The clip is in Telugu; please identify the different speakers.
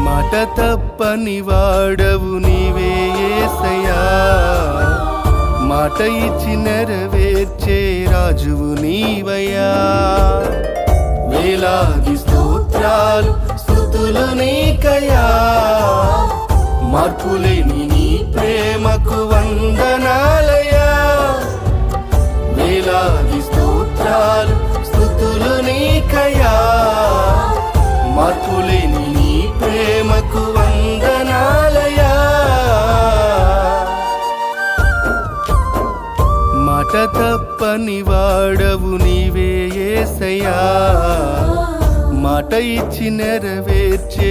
Speaker 1: మాట తప్పని వాడవు నీవే యేసయ్యా, మాట ఇచ్చి నెరవేర్చే రాజువు నీవయ్యా. వేలాది స్తోత్రాలు స్తుతులు నీకయ్యా, మార్పులేని నీ ప్రేమకు వందనాలయ్యా. వేలాది స్తోత్రాలు స్తుతులు నీకయ్యా, మార్పులేని నీ ప్రేమకు వందనాలయ్యా. మాట తప్పని వాడవు నీవే యేసయ్యా, మాట ఇచ్చి నెరవేర్చే